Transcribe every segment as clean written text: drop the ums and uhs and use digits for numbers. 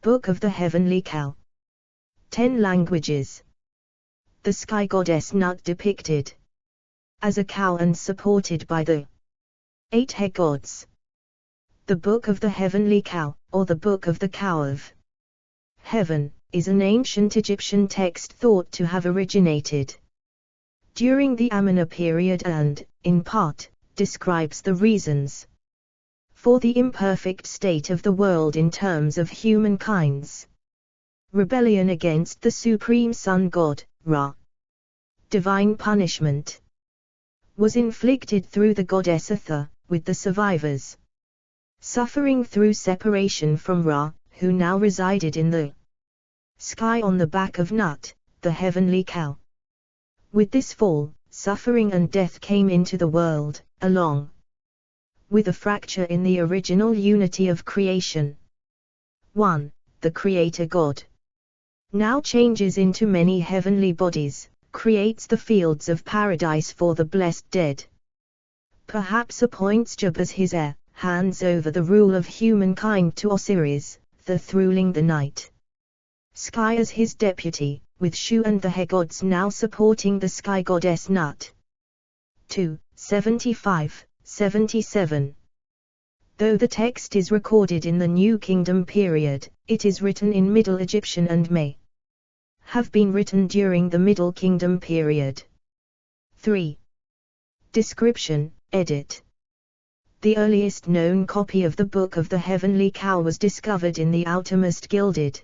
Book of the Heavenly Cow. 10 languages. The sky goddess Nut depicted as a cow and supported by the 8 head gods. The Book of the Heavenly Cow, or the Book of the Cow of Heaven, is an ancient Egyptian text thought to have originated during the Amarna period and, in part, describes the reasons for the imperfect state of the world in terms of humankind's rebellion against the supreme sun god, Ra. Divine punishment was inflicted through the goddess Atha, with the survivors suffering through separation from Ra, who now resided in the sky on the back of Nut, the heavenly cow. With this fall, suffering and death came into the world, along with a fracture in the original unity of creation. 1. The Creator God now changes into many heavenly bodies, creates the fields of paradise for the blessed dead. Perhaps appoints Jub as his heir, hands over the rule of humankind to Osiris, the ruling the night sky as his deputy, with Shu and the he gods now supporting the sky goddess Nut. 2. 75-77. Though the text is recorded in the New Kingdom period, it is written in Middle Egyptian and may have been written during the Middle Kingdom period. 3. Description, edit. The earliest known copy of the Book of the Heavenly Cow was discovered in the outermost gilded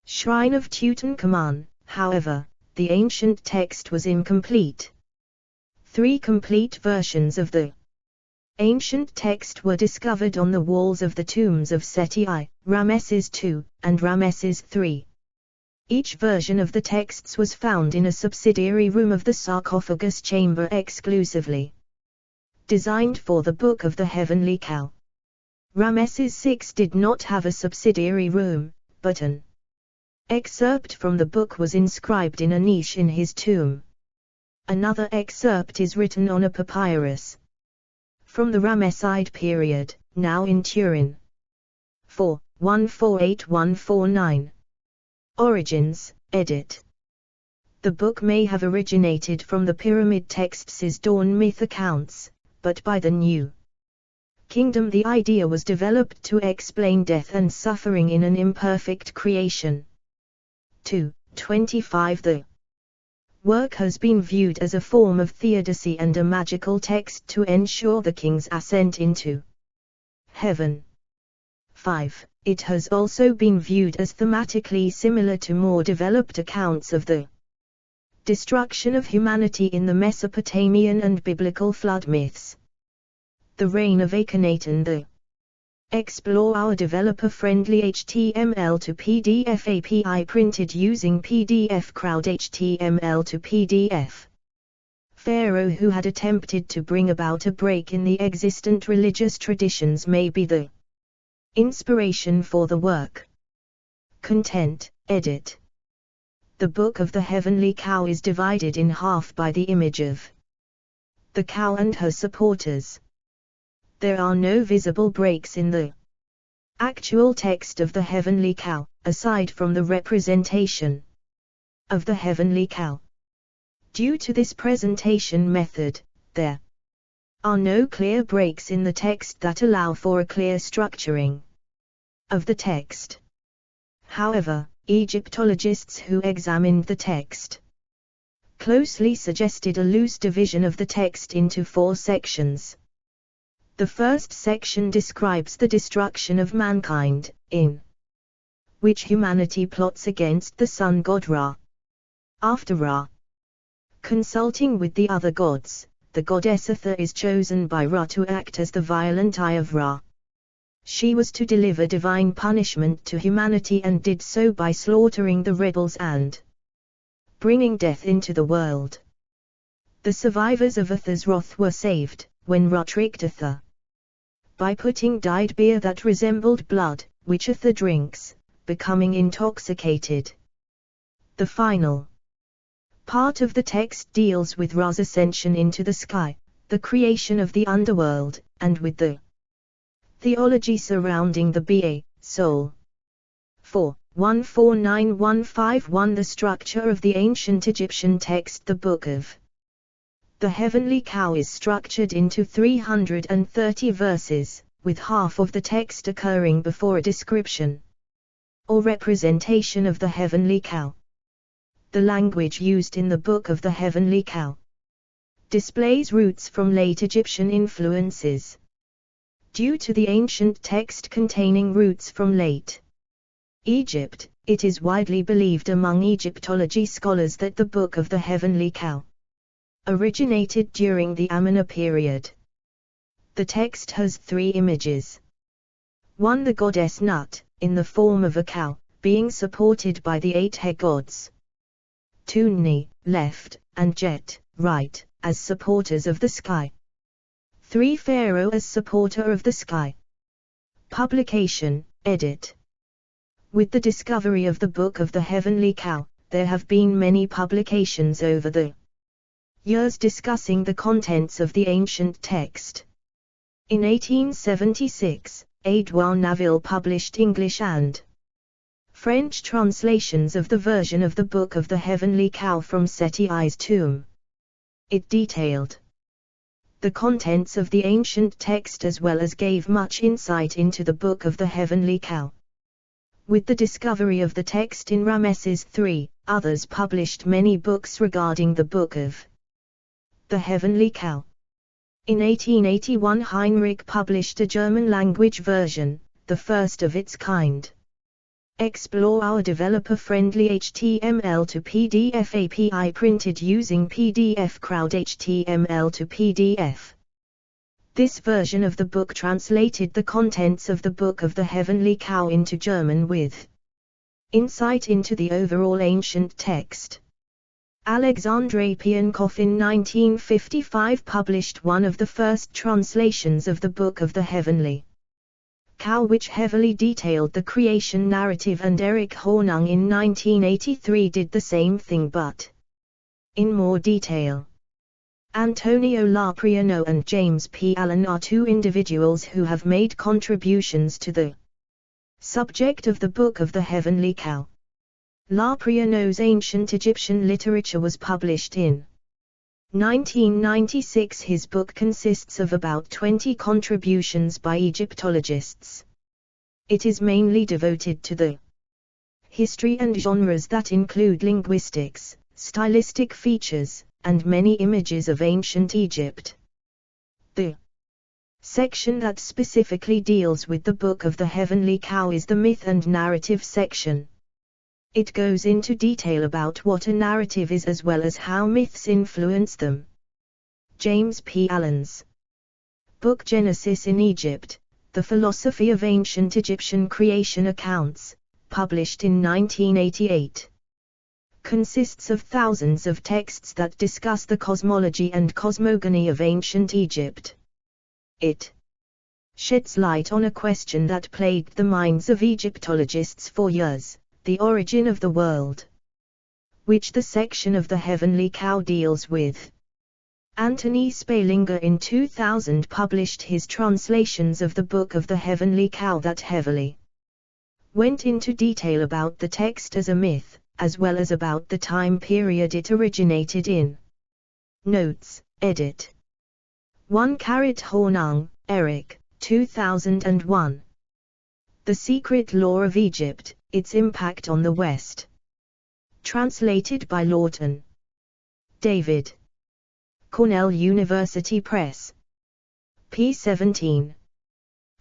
shrine of Tutankhamun. However, the ancient text was incomplete. 3 complete versions of the ancient text were discovered on the walls of the tombs of Seti I, Ramesses II, and Ramesses III. Each version of the texts was found in a subsidiary room of the sarcophagus chamber exclusively designed for the Book of the Heavenly Cow. Ramesses VI did not have a subsidiary room, but an excerpt from the book was inscribed in a niche in his tomb. Another excerpt is written on a papyrus from the Ramesside period, now in Turin. 4. 148149. Origins, edit. The book may have originated from the pyramid texts' dawn myth accounts, but by the New Kingdom the idea was developed to explain death and suffering in an imperfect creation. 2. 25. The work has been viewed as a form of theodicy and a magical text to ensure the king's ascent into heaven. 5. It has also been viewed as thematically similar to more developed accounts of the destruction of humanity in the Mesopotamian and biblical flood myths. The reign of Akhenaten. The Explore our developer-friendly HTML to PDF API printed using PDF Crowd HTML to PDF. Pharaoh who had attempted to bring about a break in the existent religious traditions may be the inspiration for the work. Content, edit. The Book of the Heavenly Cow is divided in half by the image of the cow and her supporters. There are no visible breaks in the actual text of the Heavenly Cow, aside from the representation of the Heavenly Cow. Due to this presentation method, there are no clear breaks in the text that allow for a clear structuring of the text. However, Egyptologists who examined the text closely suggested a loose division of the text into 4 sections. The first section describes the destruction of mankind, in which humanity plots against the sun god Ra. After Ra consulting with the other gods, the goddess Atha is chosen by Ra to act as the violent eye of Ra. She was to deliver divine punishment to humanity and did so by slaughtering the rebels and bringing death into the world. The survivors of Atha's wrath were saved, when Ra tricked Atha by putting dyed beer that resembled blood, which Atha drinks, becoming intoxicated. The final part of the text deals with Ra's ascension into the sky, the creation of the underworld, and with the theology surrounding the Ba, soul. 4149151. The structure of the ancient Egyptian text. The Book of the Heavenly Cow is structured into 330 verses, with half of the text occurring before a description or representation of the Heavenly Cow. The language used in the Book of the Heavenly Cow displays roots from late Egyptian influences. Due to the ancient text containing roots from late Egypt, it is widely believed among Egyptology scholars that the Book of the Heavenly Cow originated during the Amarna period. The text has 3 images. 1. The goddess Nut, in the form of a cow, being supported by the 8 head gods. 2. Ni, left, and Jet, right, as supporters of the sky. 3. Pharaoh as supporter of the sky. Publication, edit. With the discovery of the Book of the Heavenly Cow, there have been many publications over the years discussing the contents of the ancient text. In 1876, Edouard Naville published English and French translations of the version of the Book of the Heavenly Cow from Setiai's tomb. It detailed the contents of the ancient text as well as gave much insight into the Book of the Heavenly Cow. With the discovery of the text in Ramesses III, others published many books regarding the Book of the Heavenly Cow. In 1881 Heinrich published a German-language version, the first of its kind. Explore our developer-friendly HTML to PDF API printed using PDF Crowd HTML to PDF. This version of the book translated the contents of the Book of the Heavenly Cow into German with insight into the overall ancient text. Alexandre Piankov in 1955 published one of the first translations of the Book of the Heavenly Cow, which heavily detailed the creation narrative, and Eric Hornung in 1983 did the same thing but in more detail. Antonio Lapriano and James P. Allen are 2 individuals who have made contributions to the subject of the Book of the Heavenly Cow. Lapriano's Ancient Egyptian Literature was published in 1996. His book consists of about 20 contributions by Egyptologists. It is mainly devoted to the history and genres that include linguistics, stylistic features, and many images of ancient Egypt. The section that specifically deals with the Book of the Heavenly Cow is the myth and narrative section. It goes into detail about what a narrative is as well as how myths influence them. James P. Allen's book Genesis in Egypt, The Philosophy of Ancient Egyptian Creation Accounts, published in 1988. Consists of thousands of texts that discuss the cosmology and cosmogony of ancient Egypt. It sheds light on a question that plagued the minds of Egyptologists for years: the origin of the world, which the section of the Heavenly Cow deals with. Anthony Spalinger in 2000 published his translations of the Book of the Heavenly Cow that heavily went into detail about the text as a myth, as well as about the time period it originated in. Notes, edit. 1. Hornung, Eric, 2001. The Secret Law of Egypt, Its Impact on the West. Translated by Lawton David. Cornell University Press. p. 17.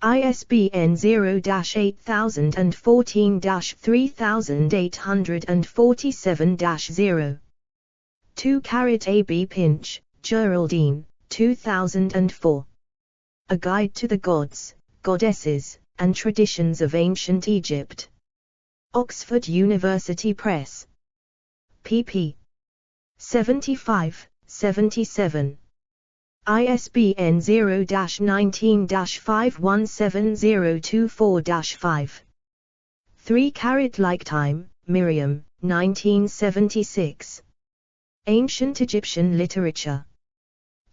ISBN 0-8014-3847-0. 2. A. B. Pinch, Geraldine, 2004. A Guide to the Gods, Goddesses, and Traditions of Ancient Egypt. Oxford University Press. pp. 75, 77. ISBN 0-19-517024-5. 3. Lifetime, Miriam, 1976. Ancient Egyptian Literature.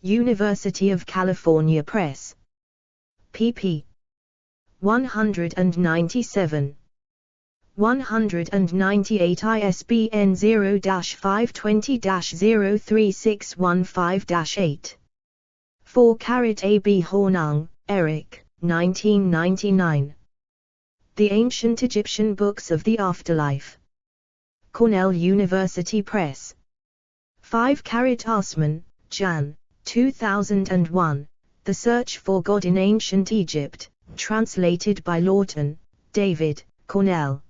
University of California Press. pp. 197. 198 ISBN 0-520-03615-8. 4 A.B. Hornung, Eric, 1999. The Ancient Egyptian Books of the Afterlife. Cornell University Press. 5 Assman, Jan, 2001. The Search for God in Ancient Egypt, translated by Lawton, David, Cornell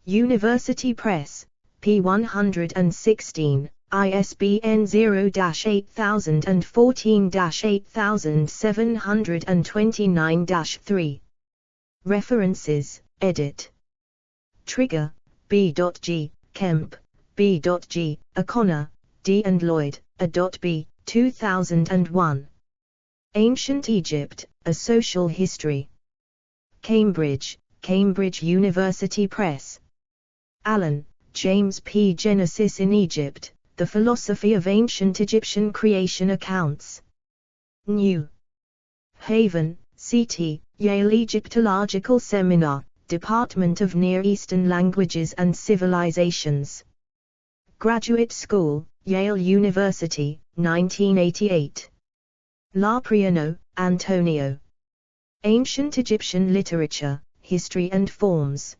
University Press, p. 116, ISBN 0-8014-8729-3. References, edit. Trigger, B.G., Kemp, B.G., O'Connor, D. and Lloyd, A.B., 2001. Ancient Egypt, A Social History. Cambridge, Cambridge University Press. Allen, James P. Genesis in Egypt, The Philosophy of Ancient Egyptian Creation Accounts. New Haven, C.T., Yale Egyptological Seminar, Department of Near Eastern Languages and Civilizations. Graduate School, Yale University, 1988. Lapriano, Antonio. Ancient Egyptian Literature, History and Forms.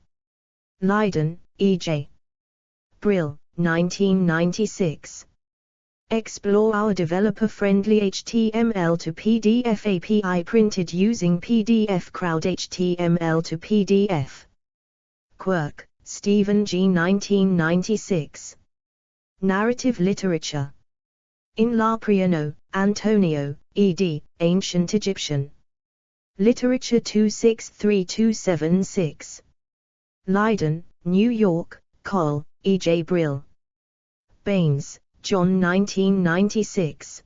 Leiden, E.J. Brill, 1996. Explore our developer-friendly HTML to PDF API printed using PDF Crowd HTML to PDF. Quirk, Stephen G. 1996. Narrative Literature. In Lapriano, Antonio, ed., Ancient Egyptian Literature 263276. Leiden, New York, Col, E.J. Brill. Baines, John 1996.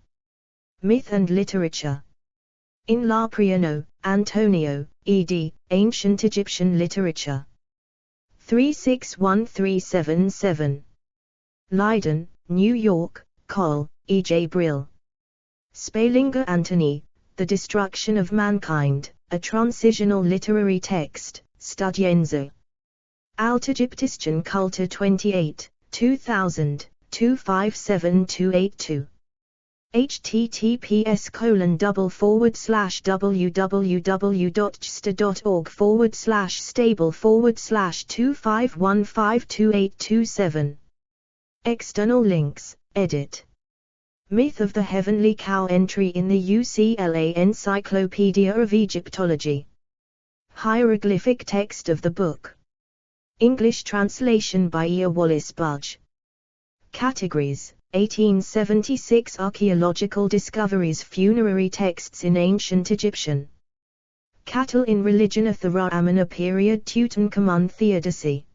Myth and Literature. In Lapriano, Antonio, ed., Ancient Egyptian Literature. 361377. Leiden, New York, Col, E.J. Brill. Spalinger Anthony, The Destruction of Mankind, A Transitional Literary Text, Studienze. Altägyptische Kultur 28, 2000, 257282. https://www.gsta.org/stable/25152827. External links, edit. Myth of the Heavenly Cow entry in the UCLA Encyclopedia of Egyptology. Hieroglyphic text of the book. English translation by E. Wallace Budge. Categories: 1876 Archaeological discoveries, Funerary texts in Ancient Egyptian. Cattle in Religion of the Ra-Amina period, Tutankhamun Theodicy.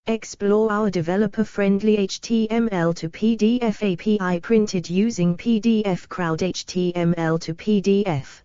Explore our developer-friendly HTML to PDF API printed using PDF Crowd HTML to PDF.